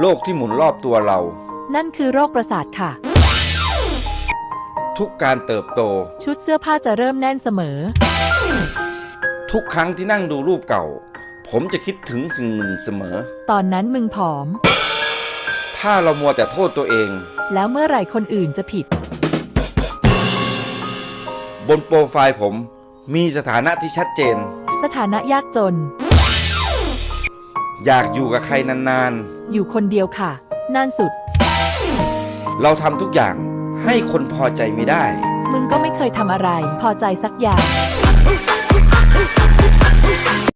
โลกที่หมุนรอบตัวเรานั่นคือโรคประสาทค่ะทุกการเติบโตชุดเสื้อผ้าจะเริ่มแน่นเสมอทุกครั้งที่นั่งดูรูปเก่าผมจะคิดถึงสิ่งหนึ่งเสมอตอนนั้นมึงผอมถ้าเรามัวแต่โทษตัวเองแล้วเมื่อไหร่คนอื่นจะผิดบนโปรไฟล์ผมมีสถานะที่ชัดเจนสถานะยากจนอยากอยู่กับใครนานๆอยู่คนเดียวค่ะนานสุดเราทำทุกอย่างให้คนพอใจไม่ได้มึงก็ไม่เคยทำอะไรพอใจสักอย่าง